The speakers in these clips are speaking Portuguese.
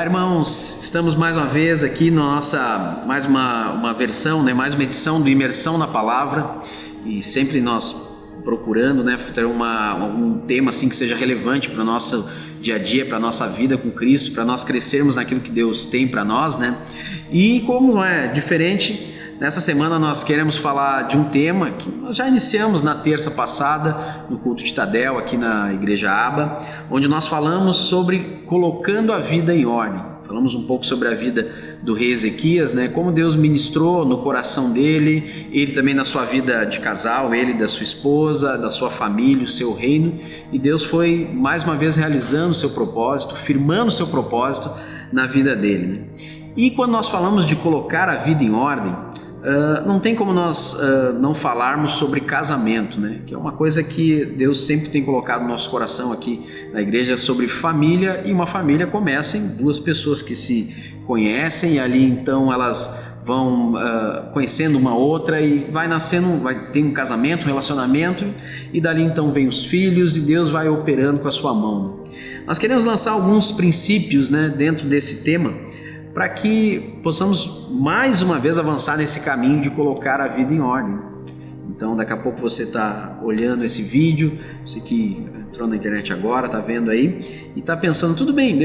Irmãos, estamos mais uma vez aqui na nossa, mais uma versão, mais uma edição do Imersão na Palavra, e sempre nós procurando ter um tema assim que seja relevante para o nosso dia a dia, para a nossa vida com Cristo, para nós crescermos naquilo que Deus tem para nós, E como é diferente, nessa semana nós queremos falar de um tema que nós já iniciamos na terça passada, no culto de Tadel, aqui na Igreja Aba, onde nós falamos sobre colocando a vida em ordem. Falamos um pouco sobre a vida do rei Ezequias, como Deus ministrou no coração dele, ele também na sua vida de casal, ele da sua esposa, da sua família, o seu reino, e Deus foi mais uma vez realizando o seu propósito, firmando o seu propósito na vida dele. E quando nós falamos de colocar a vida em ordem, não tem como nós não falarmos sobre casamento, que é uma coisa que Deus sempre tem colocado no nosso coração aqui na igreja, sobre família, e uma família começa em duas pessoas que se conhecem, e ali então elas vão conhecendo uma outra e vai nascendo, vai ter um casamento, um relacionamento, e dali então vem os filhos e Deus vai operando com a sua mão. Nós queremos lançar alguns princípios dentro desse tema, para que possamos mais uma vez avançar nesse caminho de colocar a vida em ordem. Então daqui a pouco você está olhando esse vídeo, você que entrou na internet agora, está vendo aí, e está pensando, tudo bem,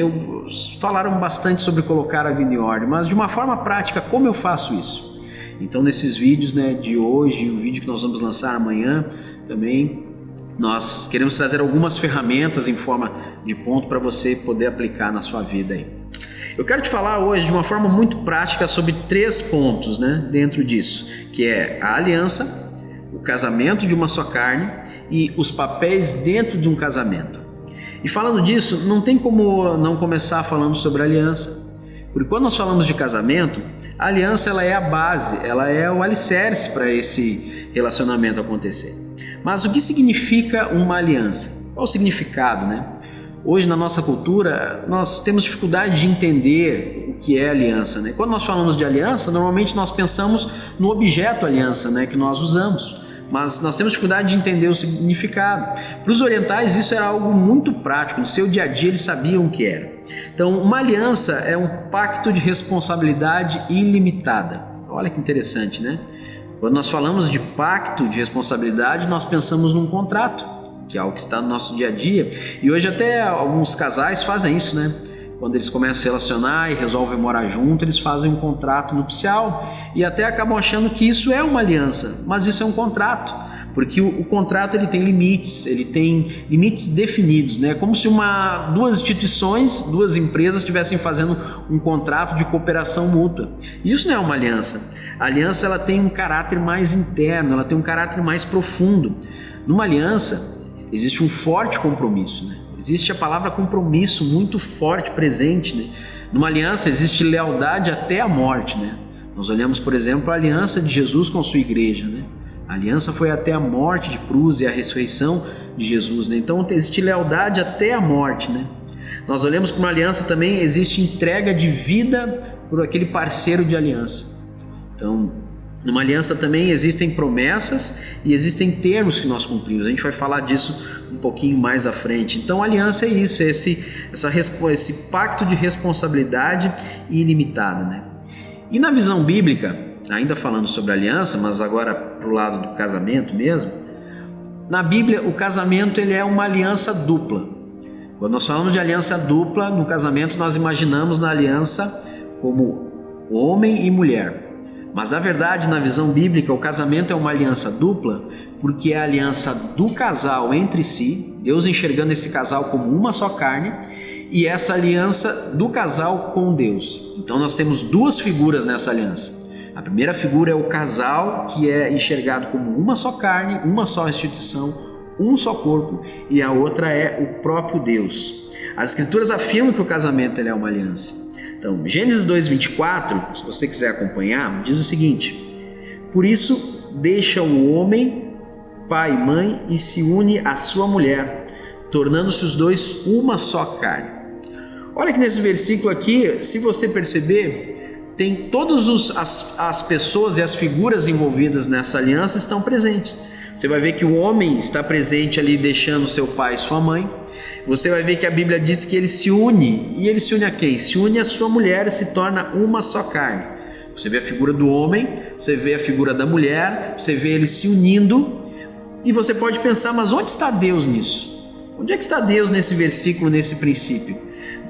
falaram bastante sobre colocar a vida em ordem, mas de uma forma prática, como eu faço isso? Então nesses vídeos de hoje, o vídeo que nós vamos lançar amanhã também, nós queremos trazer algumas ferramentas em forma de ponto para você poder aplicar na sua vida aí. Eu quero te falar hoje de uma forma muito prática sobre 3 pontos dentro disso, que é a aliança, o casamento de uma só carne e os papéis dentro de um casamento. E falando disso, não tem como não começar falando sobre a aliança, porque quando nós falamos de casamento, a aliança ela é a base, ela é o alicerce para esse relacionamento acontecer. Mas o que significa uma aliança? Qual o significado, Hoje na nossa cultura nós temos dificuldade de entender o que é aliança, Quando nós falamos de aliança, normalmente nós pensamos no objeto aliança, que nós usamos, mas nós temos dificuldade de entender o significado. Para os orientais isso era algo muito prático, no seu dia a dia eles sabiam o que era. Então uma aliança é um pacto de responsabilidade ilimitada. Olha que interessante, Quando nós falamos de pacto de responsabilidade, nós pensamos num contrato, que é algo que está no nosso dia a dia, e hoje até alguns casais fazem isso, Quando eles começam a se relacionar e resolvem morar junto, eles fazem um contrato nupcial e até acabam achando que isso é uma aliança, mas isso é um contrato, porque o contrato ele tem limites definidos, Como se duas instituições, duas empresas estivessem fazendo um contrato de cooperação mútua. Isso não é uma aliança. A aliança ela tem um caráter mais interno, ela tem um caráter mais profundo. Numa aliança existe um forte compromisso, Existe a palavra compromisso muito forte presente, Numa aliança existe lealdade até a morte, Nós olhamos, por exemplo, a aliança de Jesus com sua igreja, A aliança foi até a morte de cruz e a ressurreição de Jesus, Então existe lealdade até a morte, Nós olhamos para uma aliança também, existe entrega de vida por aquele parceiro de aliança. Então numa aliança também existem promessas e existem termos que nós cumprimos. A gente vai falar disso um pouquinho mais à frente. Então a aliança é isso, é esse pacto de responsabilidade ilimitada, E na visão bíblica, ainda falando sobre aliança, mas agora para o lado do casamento mesmo, na Bíblia o casamento ele é uma aliança dupla. Quando nós falamos de aliança dupla, no casamento nós imaginamos na aliança como homem e mulher. Mas na verdade, na visão bíblica, o casamento é uma aliança dupla, porque é a aliança do casal entre si, Deus enxergando esse casal como uma só carne, e essa aliança do casal com Deus. Então nós temos 2 figuras nessa aliança. A primeira figura é o casal, que é enxergado como uma só carne, uma só instituição, um só corpo, e a outra é o próprio Deus. As escrituras afirmam que o casamento ele é uma aliança. Então, Gênesis 2:24, se você quiser acompanhar, diz o seguinte: por isso deixa o homem, pai e mãe, e se une à sua mulher, tornando-se os dois uma só carne. Olha que nesse versículo aqui, se você perceber, tem todas as pessoas e as figuras envolvidas nessa aliança estão presentes. Você vai ver que o homem está presente ali deixando seu pai e sua mãe. Você vai ver que a Bíblia diz que ele se une. E ele se une a quem? Se une à sua mulher e se torna uma só carne. Você vê a figura do homem, você vê a figura da mulher, você vê eles se unindo. E você pode pensar, mas onde está Deus nisso? Onde é que está Deus nesse versículo, nesse princípio?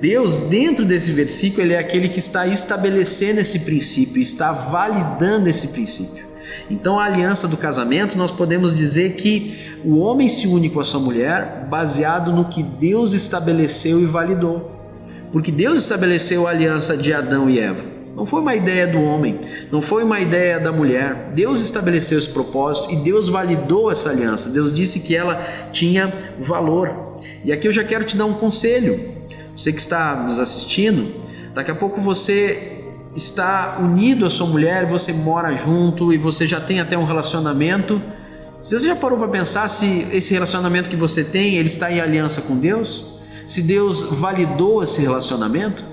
Deus, dentro desse versículo, ele é aquele que está estabelecendo esse princípio, está validando esse princípio. Então, a aliança do casamento, nós podemos dizer que o homem se une com a sua mulher baseado no que Deus estabeleceu e validou. Porque Deus estabeleceu a aliança de Adão e Eva. Não foi uma ideia do homem, não foi uma ideia da mulher. Deus estabeleceu esse propósito e Deus validou essa aliança. Deus disse que ela tinha valor. E aqui eu já quero te dar um conselho. Você que está nos assistindo, daqui a pouco você está unido à sua mulher, você mora junto e você já tem até um relacionamento. Você já parou para pensar se esse relacionamento que você tem, ele está em aliança com Deus? Se Deus validou esse relacionamento?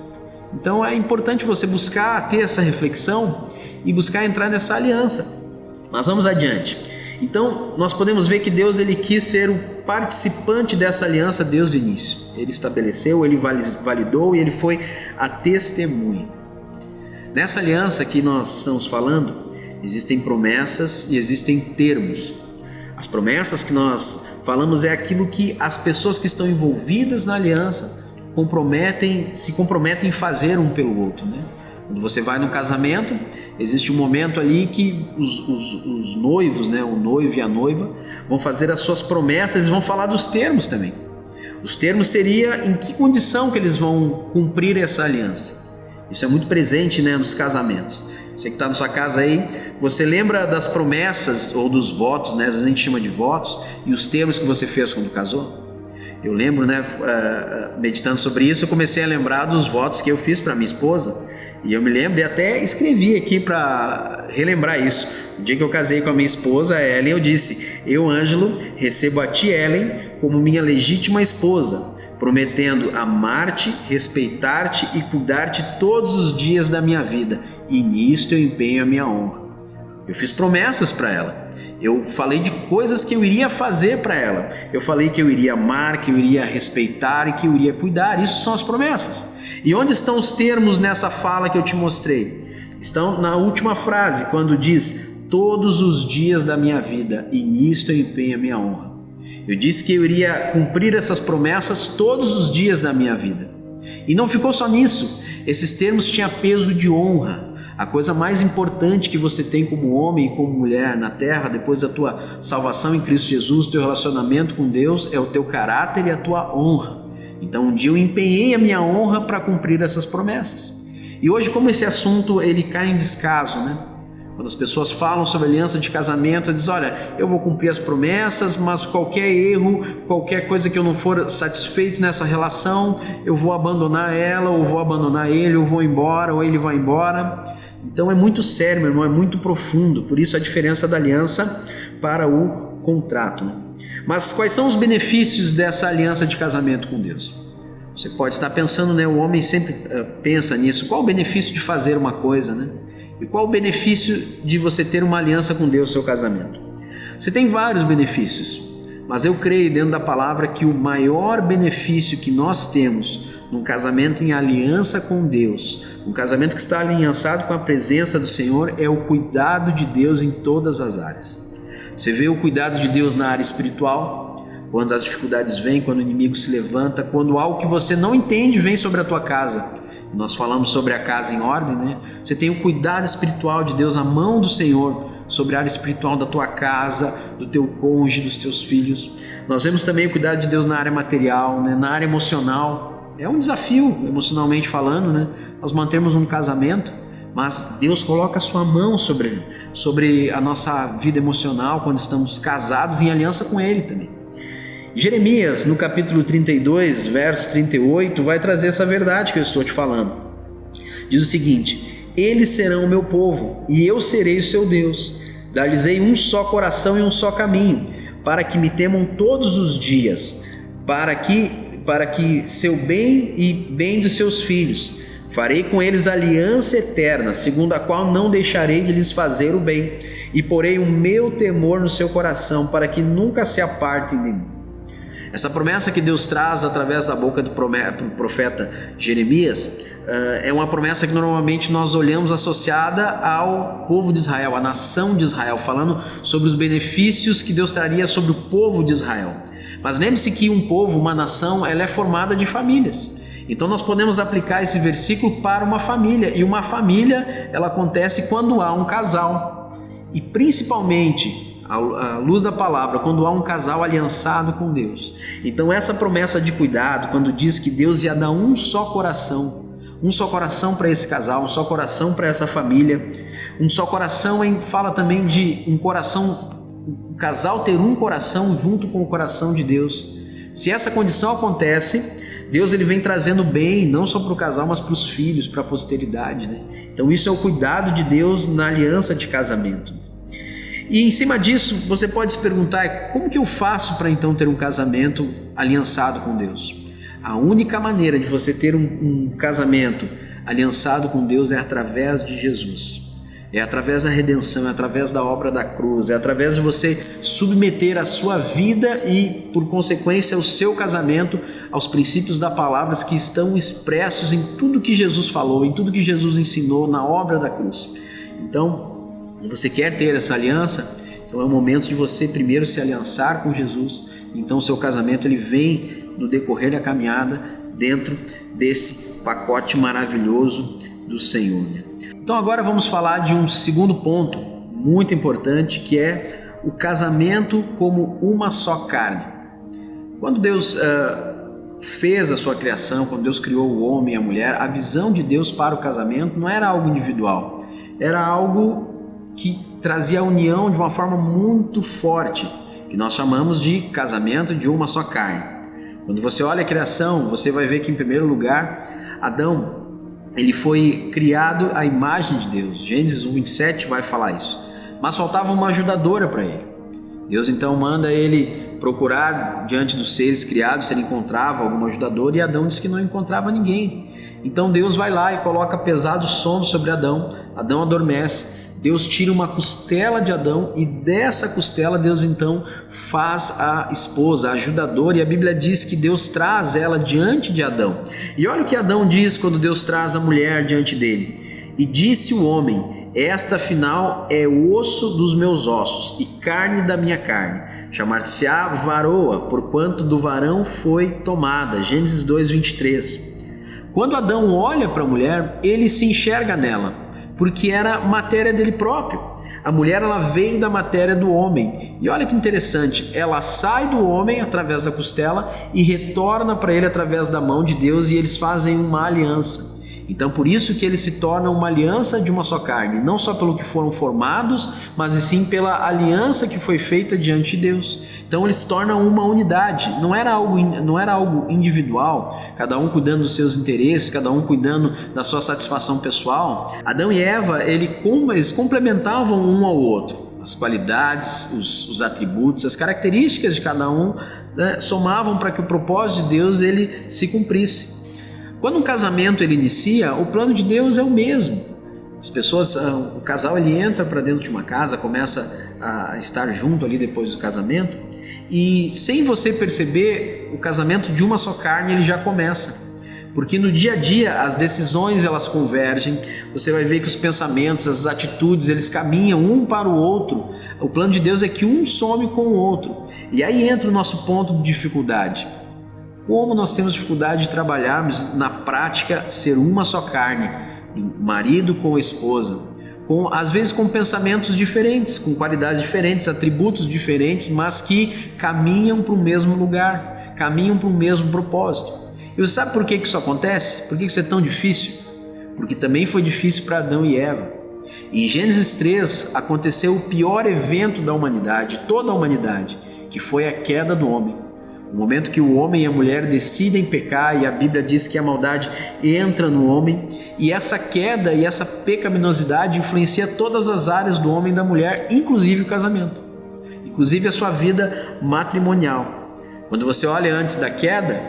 Então é importante você buscar ter essa reflexão e buscar entrar nessa aliança. Mas vamos adiante. Então nós podemos ver que Deus ele quis ser o participante dessa aliança desde o início. Ele estabeleceu, ele validou e ele foi a testemunha. Nessa aliança que nós estamos falando, existem promessas e existem termos. As promessas que nós falamos é aquilo que as pessoas que estão envolvidas na aliança se comprometem em fazer um pelo outro, né? Quando você vai no casamento, existe um momento ali que os noivos, né, o noivo e a noiva, vão fazer as suas promessas e vão falar dos termos também. Os termos seria em que condição que eles vão cumprir essa aliança. Isso é muito presente, né, nos casamentos. Você que está na sua casa aí, você lembra das promessas ou dos votos, né? Às vezes a gente chama de votos, e os termos que você fez quando casou? Eu lembro, né, meditando sobre isso, eu comecei a lembrar dos votos que eu fiz para minha esposa. E eu me lembro e até escrevi aqui para relembrar isso. No dia que eu casei com a minha esposa, Ellen, eu disse: eu, Ângelo, recebo a ti, Ellen, como minha legítima esposa, prometendo amar-te, respeitar-te e cuidar-te todos os dias da minha vida, e nisto eu empenho a minha honra. Eu fiz promessas para ela, eu falei de coisas que eu iria fazer para ela, eu falei que eu iria amar, que eu iria respeitar e que eu iria cuidar. Isso são as promessas. E onde estão os termos nessa fala que eu te mostrei? Estão na última frase, quando diz: todos os dias da minha vida, e nisto eu empenho a minha honra. Eu disse que eu iria cumprir essas promessas todos os dias da minha vida. E não ficou só nisso. Esses termos tinham peso de honra. A coisa mais importante que você tem como homem e como mulher na terra, depois da tua salvação em Cristo Jesus, teu relacionamento com Deus, é o teu caráter e a tua honra. Então um dia eu empenhei a minha honra para cumprir essas promessas. E hoje, como esse assunto ele cai em descaso, né? Quando as pessoas falam sobre aliança de casamento, dizem: olha, eu vou cumprir as promessas, mas qualquer erro, qualquer coisa que eu não for satisfeito nessa relação, eu vou abandonar ela, ou vou abandonar ele, ou vou embora, ou ele vai embora. Então é muito sério, meu irmão, é muito profundo. Por isso a diferença da aliança para o contrato, né? Mas quais são os benefícios dessa aliança de casamento com Deus? Você pode estar pensando, né? O homem sempre pensa nisso. Qual o benefício de fazer uma coisa, né? E qual o benefício de você ter uma aliança com Deus no seu casamento? Você tem vários benefícios, mas eu creio dentro da palavra que o maior benefício que nós temos num casamento em aliança com Deus, um casamento que está aliançado com a presença do Senhor, é o cuidado de Deus em todas as áreas. Você vê o cuidado de Deus na área espiritual, quando as dificuldades vêm, quando o inimigo se levanta, quando algo que você não entende vem sobre a tua casa. Nós falamos sobre a casa em ordem, né? Você tem o cuidado espiritual de Deus, a mão do Senhor sobre a área espiritual da tua casa, do teu cônjuge, dos teus filhos. Nós vemos também o cuidado de Deus na área material, né? Na área emocional. É um desafio, emocionalmente falando, né? Nós mantemos um casamento, mas Deus coloca a sua mão sobre a nossa vida emocional quando estamos casados em aliança com Ele também. Jeremias, no capítulo 32, verso 38, vai trazer essa verdade que eu estou te falando. Diz o seguinte: eles serão o meu povo, e eu serei o seu Deus. Dar-lhes-ei um só coração e um só caminho, para que me temam todos os dias, para que seu bem e bem dos seus filhos, Farei com eles aliança eterna, segundo a qual não deixarei de lhes fazer o bem, e porei o meu temor no seu coração, para que nunca se apartem de mim. Essa promessa que Deus traz através da boca do profeta Jeremias é uma promessa que normalmente nós olhamos associada ao povo de Israel, à nação de Israel, falando sobre os benefícios que Deus traria sobre o povo de Israel. Mas lembre-se que um povo, uma nação, ela é formada de famílias. Então nós podemos aplicar esse versículo para uma família, e uma família ela acontece quando há um casal, e principalmente à luz da palavra, quando há um casal aliançado com Deus. Então essa promessa de cuidado, quando diz que Deus ia dar um só coração para esse casal, um só coração para essa família, um só coração, fala também de um coração, o casal ter um coração junto com o coração de Deus. Se essa condição acontece, Deus ele vem trazendo bem, não só para o casal, mas para os filhos, para a posteridade, né? Então isso é o cuidado de Deus na aliança de casamento. E em cima disso, você pode se perguntar, como que eu faço para então ter um casamento aliançado com Deus? A única maneira de você ter um casamento aliançado com Deus é através de Jesus. É através da redenção, é através da obra da cruz, é através de você submeter a sua vida e, por consequência, o seu casamento aos princípios da palavra que estão expressos em tudo que Jesus falou, em tudo que Jesus ensinou na obra da cruz. Então, se você quer ter essa aliança, então é o momento de você primeiro se aliançar com Jesus. Então o seu casamento ele vem no decorrer da caminhada dentro desse pacote maravilhoso do Senhor. Então agora vamos falar de um segundo ponto muito importante, que é o casamento como uma só carne. Quando Deus fez a sua criação, quando Deus criou o homem e a mulher, a visão de Deus para o casamento não era algo individual, era algo que trazia a união de uma forma muito forte, que nós chamamos de casamento de uma só carne. Quando você olha a criação, você vai ver que, em primeiro lugar, Adão ele foi criado à imagem de Deus. Gênesis 1:27 vai falar isso. Mas faltava uma ajudadora para ele. Deus então manda ele procurar diante dos seres criados se ele encontrava alguma ajudadora, e Adão disse que não encontrava ninguém. Então Deus vai lá e coloca pesado sono sobre Adão. Adão adormece. Deus tira uma costela de Adão, e dessa costela Deus então faz a esposa, a ajudadora, e a Bíblia diz que Deus traz ela diante de Adão. E olha o que Adão diz quando Deus traz a mulher diante dele: e disse o homem, esta afinal é osso dos meus ossos e carne da minha carne, chamar-se-á varoa, porquanto do varão foi tomada. Gênesis 2:23. Quando Adão olha para a mulher, ele se enxerga nela, porque era matéria dele próprio. A mulher ela veio da matéria do homem. E olha que interessante, ela sai do homem através da costela e retorna para ele através da mão de Deus, e eles fazem uma aliança. Então por isso que eles se tornam uma aliança de uma só carne, não só pelo que foram formados, mas e sim pela aliança que foi feita diante de Deus. Então eles se tornam uma unidade, não era algo individual, cada um cuidando dos seus interesses, cada um cuidando da sua satisfação pessoal. Adão e Eva, eles complementavam um ao outro. As qualidades, os atributos, as características de cada um, né, somavam para que o propósito de Deus ele se cumprisse. Quando um casamento ele inicia, o plano de Deus é o mesmo. As pessoas, o casal ele entra para dentro de uma casa, começa a estar junto ali depois do casamento, e sem você perceber, o casamento de uma só carne ele já começa. Porque no dia a dia as decisões elas convergem, você vai ver que os pensamentos, as atitudes, eles caminham um para o outro. O plano de Deus é que um some com o outro. E aí entra o nosso ponto de dificuldade. Como nós temos dificuldade de trabalharmos na prática ser uma só carne, marido com a esposa, às vezes com pensamentos diferentes, com qualidades diferentes, atributos diferentes, mas que caminham para o mesmo lugar, caminham para o mesmo propósito. E você sabe por que isso acontece? Por que isso é tão difícil? Porque também foi difícil para Adão e Eva. Em Gênesis 3 aconteceu o pior evento da humanidade, toda a humanidade, que foi a queda do homem. O momento que o homem e a mulher decidem pecar, e a Bíblia diz que a maldade entra no homem, e essa queda e essa pecaminosidade influencia todas as áreas do homem e da mulher, inclusive o casamento, inclusive a sua vida matrimonial. Quando você olha antes da queda,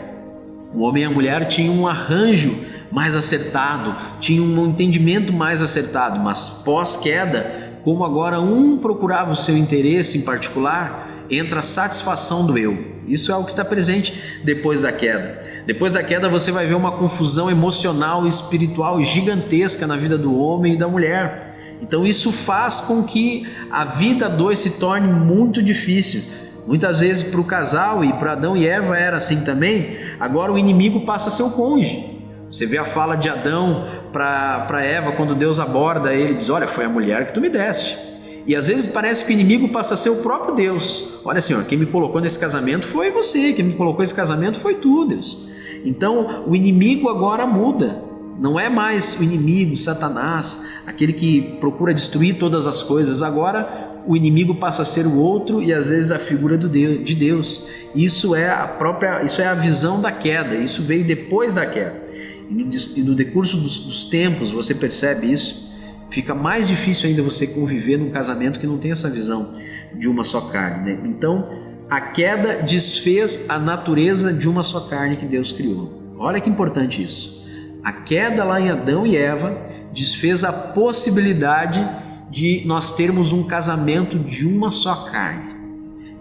o homem e a mulher tinham um arranjo mais acertado, tinha um entendimento mais acertado, mas pós-queda, como agora um procurava o seu interesse em particular, entra a satisfação do eu. Isso é o que está presente depois da queda. Depois da queda você vai ver uma confusão emocional e espiritual gigantesca na vida do homem e da mulher. Então isso faz com que a vida a dois se torne muito difícil. Muitas vezes para o casal, e para Adão e Eva era assim também, agora o inimigo passa a ser o cônjuge. Você vê a fala de Adão para Eva quando Deus aborda ele, diz: olha, foi a mulher que tu me deste. E às vezes parece que o inimigo passa a ser o próprio Deus. Olha, Senhor, quem me colocou nesse casamento foi você, quem me colocou nesse casamento foi tu, Deus. Então o inimigo agora muda. Não é mais o inimigo, Satanás, aquele que procura destruir todas as coisas. Agora o inimigo passa a ser o outro e às vezes a figura de Deus. Isso é a visão da queda. Isso veio depois da queda. E no decurso dos tempos você percebe isso. Fica mais difícil ainda você conviver num casamento que não tem essa visão de uma só carne, né? Então a queda desfez a natureza de uma só carne que Deus criou. Olha que importante isso. A queda lá em Adão e Eva desfez a possibilidade de nós termos um casamento de uma só carne.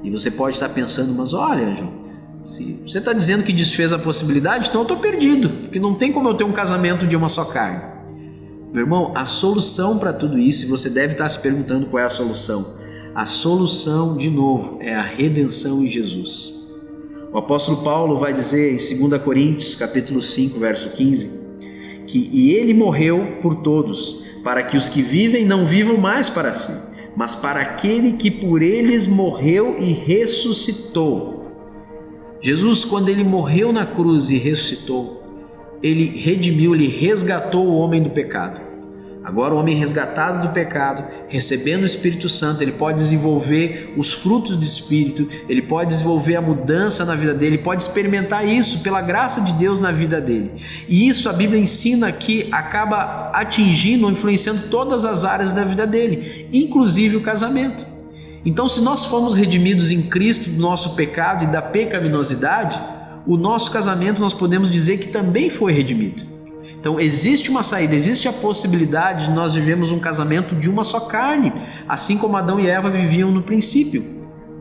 E você pode estar pensando, mas olha, João, se você está dizendo que desfez a possibilidade, então eu estou perdido, porque não tem como eu ter um casamento de uma só carne. Meu irmão, a solução para tudo isso, e você deve estar se perguntando qual é a solução. A solução, de novo, é a redenção em Jesus. O apóstolo Paulo vai dizer em 2 Coríntios, capítulo 5, verso 15, que e ele morreu por todos, para que os que vivem não vivam mais para si, mas para aquele que por eles morreu e ressuscitou. Jesus, quando ele morreu na cruz e ressuscitou, ele redimiu, ele resgatou o homem do pecado. Agora o homem resgatado do pecado, recebendo o Espírito Santo, ele pode desenvolver os frutos do Espírito, ele pode desenvolver a mudança na vida dele, pode experimentar isso pela graça de Deus na vida dele. E isso a Bíblia ensina que acaba atingindo, influenciando todas as áreas da vida dele, inclusive o casamento. Então, se nós fomos redimidos em Cristo do nosso pecado e da pecaminosidade, o nosso casamento nós podemos dizer que também foi redimido. Então existe uma saída, existe a possibilidade de nós vivemos um casamento de uma só carne, assim como Adão e Eva viviam no princípio.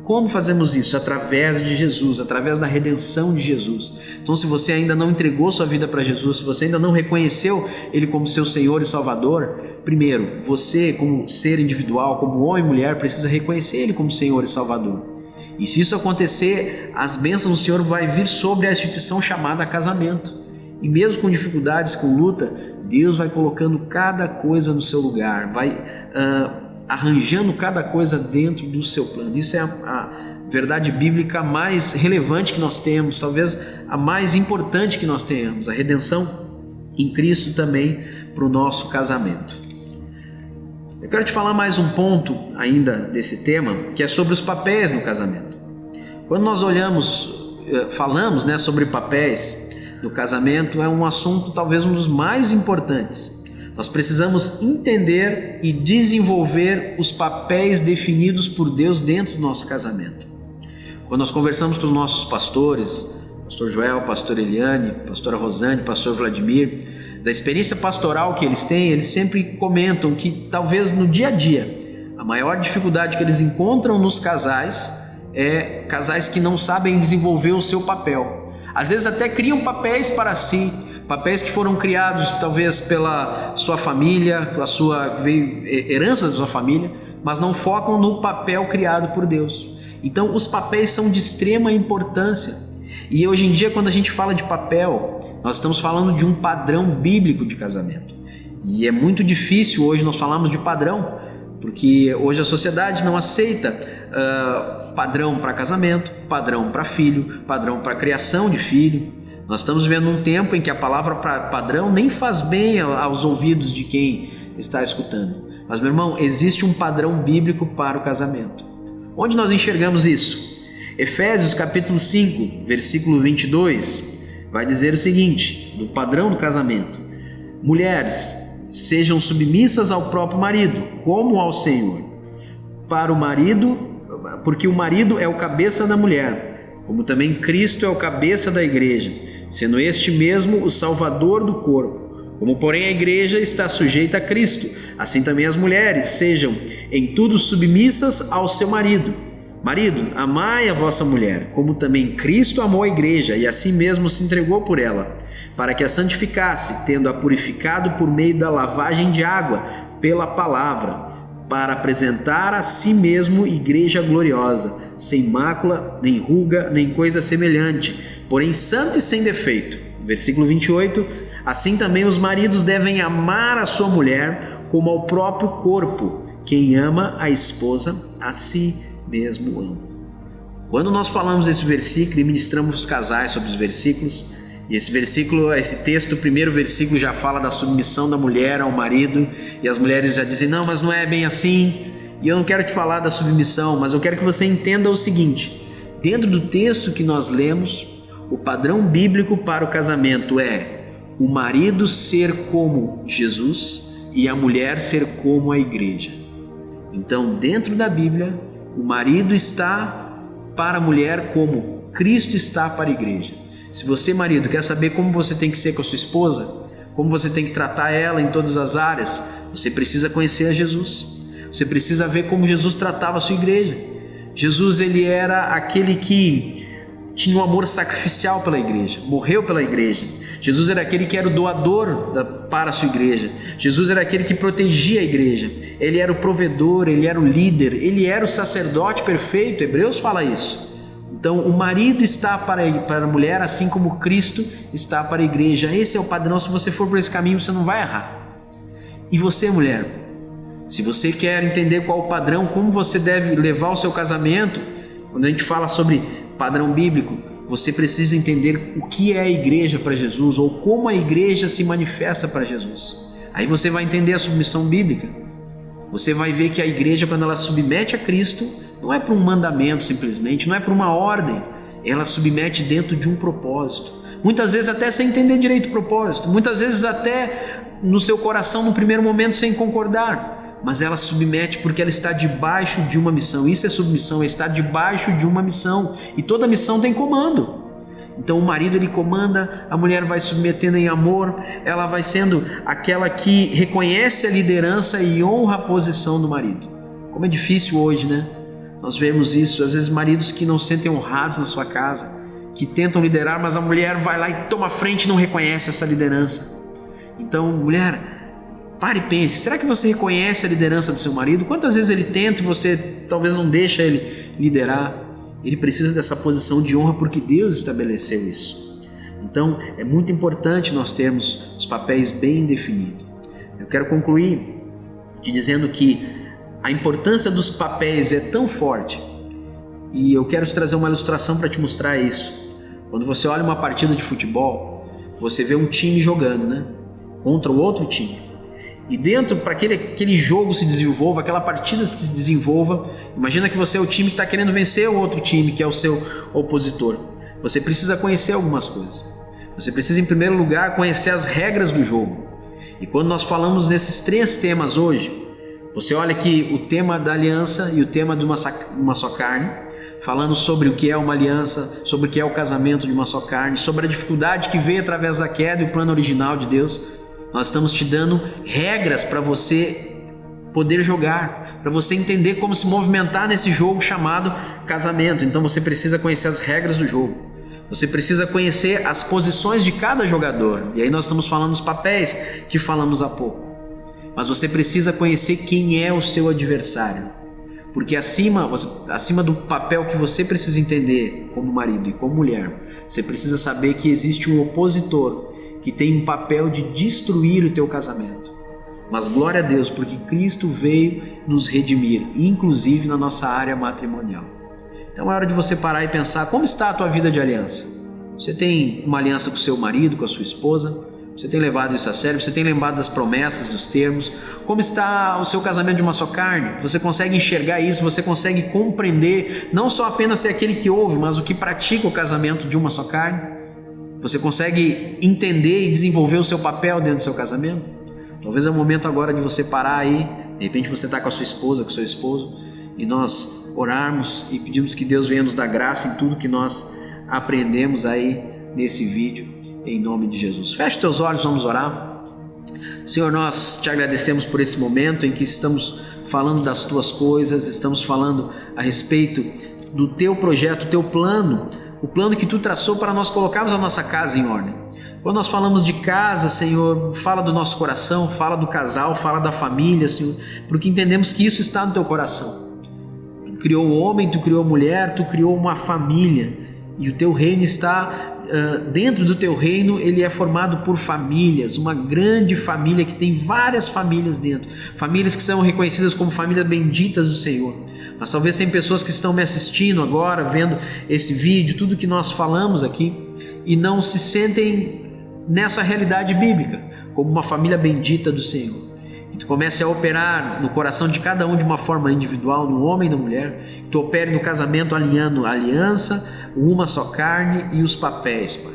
Como fazemos isso? Através de Jesus, através da redenção de Jesus. Então, se você ainda não entregou sua vida para Jesus, se você ainda não reconheceu Ele como seu Senhor e Salvador, primeiro, você como ser individual, como homem e mulher, precisa reconhecer Ele como Senhor e Salvador. E se isso acontecer, as bênçãos do Senhor vai vir sobre a instituição chamada casamento. E mesmo com dificuldades, com luta, Deus vai colocando cada coisa no seu lugar, vai arranjando cada coisa dentro do seu plano. Isso é a verdade bíblica mais relevante que nós temos, talvez a mais importante que nós tenhamos, a redenção em Cristo também para o nosso casamento. Eu quero te falar mais um ponto ainda desse tema, que é sobre os papéis no casamento. Quando nós falamos sobre papéis no casamento, é um assunto talvez um dos mais importantes. Nós precisamos entender e desenvolver os papéis definidos por Deus dentro do nosso casamento. Quando nós conversamos com os nossos pastores, pastor Joel, pastor Eliane, pastora Rosane, pastor Vladimir, da experiência pastoral que eles têm, eles sempre comentam que talvez no dia a dia, a maior dificuldade que eles encontram nos casais é casais que não sabem desenvolver o seu papel. Às vezes até criam papéis para si, papéis que foram criados talvez pela sua família, herança da sua família, mas não focam no papel criado por Deus. Então os papéis são de extrema importância. E hoje em dia, quando a gente fala de papel, nós estamos falando de um padrão bíblico de casamento. E é muito difícil hoje nós falarmos de padrão, porque hoje a sociedade não aceita padrão para casamento, padrão para filho, padrão para criação de filho. Nós estamos vivendo um tempo em que a palavra padrão nem faz bem aos ouvidos de quem está escutando. Mas, meu irmão, existe um padrão bíblico para o casamento. Onde nós enxergamos isso? Efésios capítulo 5, versículo 22, vai dizer o seguinte, do padrão do casamento: mulheres, sejam submissas ao próprio marido, como ao Senhor. Para o marido, porque o marido é o cabeça da mulher, como também Cristo é o cabeça da igreja, sendo este mesmo o Salvador do corpo. Como, porém, a igreja está sujeita a Cristo, assim também as mulheres sejam em tudo submissas ao seu marido. Marido, amai a vossa mulher, como também Cristo amou a igreja e a si mesmo se entregou por ela, para que a santificasse, tendo-a purificado por meio da lavagem de água pela palavra, para apresentar a si mesmo igreja gloriosa, sem mácula, nem ruga, nem coisa semelhante, porém santa e sem defeito. Versículo 28, assim também os maridos devem amar a sua mulher como ao próprio corpo. Quem ama a esposa, a si mesmo ama. Quando nós falamos desse versículo e ministramos os casais sobre os versículos, e esse texto, o primeiro versículo já fala da submissão da mulher ao marido, e as mulheres já dizem, não, mas não é bem assim, e eu não quero te falar da submissão, mas eu quero que você entenda o seguinte, dentro do texto que nós lemos, o padrão bíblico para o casamento é o marido ser como Jesus e a mulher ser como a igreja. Então, dentro da Bíblia, o marido está para a mulher como Cristo está para a igreja. Se você, marido, quer saber como você tem que ser com a sua esposa, como você tem que tratar ela em todas as áreas, você precisa conhecer a Jesus. Você precisa ver como Jesus tratava a sua igreja. Jesus, ele era aquele que tinha um amor sacrificial pela igreja, morreu pela igreja. Jesus era aquele que era o doador para a sua igreja. Jesus era aquele que protegia a igreja. Ele era o provedor, ele era o líder, ele era o sacerdote perfeito. Hebreus fala isso. Então, o marido está para a mulher, assim como Cristo está para a igreja. Esse é o padrão. Se você for por esse caminho, você não vai errar. E você, mulher, se você quer entender qual o padrão, como você deve levar o seu casamento, quando a gente fala sobre padrão bíblico, você precisa entender o que é a igreja para Jesus, ou como a igreja se manifesta para Jesus. Aí você vai entender a submissão bíblica. Você vai ver que a igreja, quando ela submete a Cristo, não é para um mandamento simplesmente, não é para uma ordem, ela submete dentro de um propósito. Muitas vezes até sem entender direito o propósito, muitas vezes até no seu coração no primeiro momento sem concordar, mas ela submete porque ela está debaixo de uma missão. Isso é submissão, é estar debaixo de uma missão, e toda missão tem comando. Então o marido, ele comanda, a mulher vai submetendo em amor, ela vai sendo aquela que reconhece a liderança e honra a posição do marido. Como é difícil hoje, né? Nós vemos isso, às vezes maridos que não se sentem honrados na sua casa, que tentam liderar, mas a mulher vai lá e toma frente e não reconhece essa liderança. Então, mulher, pare e pense, será que você reconhece a liderança do seu marido? Quantas vezes ele tenta e você talvez não deixa ele liderar? Ele precisa dessa posição de honra porque Deus estabeleceu isso. Então, é muito importante nós termos os papéis bem definidos. Eu quero concluir te dizendo que a importância dos papéis é tão forte, e eu quero te trazer uma ilustração para te mostrar isso. Quando você olha uma partida de futebol, você vê um time jogando, né? Contra o outro time. E dentro, para aquele jogo se desenvolva, aquela partida se desenvolva, imagina que você é o time que está querendo vencer o outro time, que é o seu opositor. Você precisa conhecer algumas coisas. Você precisa, em primeiro lugar, conhecer as regras do jogo. E quando nós falamos nesses 3 temas hoje, você olha aqui o tema da aliança e o tema de uma só carne, falando sobre o que é uma aliança, sobre o que é o casamento de uma só carne, sobre a dificuldade que veio através da queda e o plano original de Deus. Nós estamos te dando regras para você poder jogar, para você entender como se movimentar nesse jogo chamado casamento. Então você precisa conhecer as regras do jogo. Você precisa conhecer as posições de cada jogador. E aí nós estamos falando dos papéis que falamos há pouco. Mas você precisa conhecer quem é o seu adversário. Porque acima do papel que você precisa entender como marido e como mulher, você precisa saber que existe um opositor que tem um papel de destruir o teu casamento. Mas glória a Deus, porque Cristo veio nos redimir, inclusive na nossa área matrimonial. Então é hora de você parar e pensar, como está a tua vida de aliança? Você tem uma aliança com o seu marido, com a sua esposa? Você tem levado isso a sério? Você tem lembrado das promessas, dos termos? Como está o seu casamento de uma só carne? Você consegue enxergar isso? Você consegue compreender não só apenas ser aquele que ouve, mas o que pratica o casamento de uma só carne? Você consegue entender e desenvolver o seu papel dentro do seu casamento? Talvez é o momento agora de você parar aí. De repente você está com a sua esposa, com o seu esposo, e nós orarmos e pedimos que Deus venha nos dar graça em tudo que nós aprendemos aí nesse vídeo. em nome de Jesus. Feche teus olhos, vamos orar. Senhor, nós te agradecemos por esse momento em que estamos falando das tuas coisas, estamos falando a respeito do teu projeto, teu plano, o plano que tu traçou para nós colocarmos a nossa casa em ordem. Quando nós falamos de casa, Senhor, fala do nosso coração, fala do casal, fala da família, Senhor, porque entendemos que isso está no teu coração. Tu criou o homem, tu criou a mulher, tu criou uma família, e o teu reino está dentro do teu reino. Ele é formado por famílias, uma grande família que tem várias famílias dentro, famílias que são reconhecidas como famílias benditas do Senhor. Mas talvez tem pessoas que estão me assistindo agora, vendo esse vídeo, tudo que nós falamos aqui, e não se sentem nessa realidade bíblica, como uma família bendita do Senhor. Que tu comece a operar no coração de cada um de uma forma individual, no homem e na mulher, que tu opere no casamento alinhando a aliança, uma só carne e os papéis, Pai.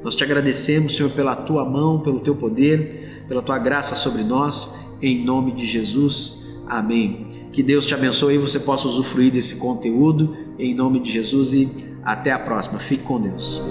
Nós te agradecemos, Senhor, pela tua mão, pelo teu poder, pela tua graça sobre nós, em nome de Jesus, amém. Que Deus te abençoe e você possa usufruir desse conteúdo, em nome de Jesus, e até a próxima. Fique com Deus.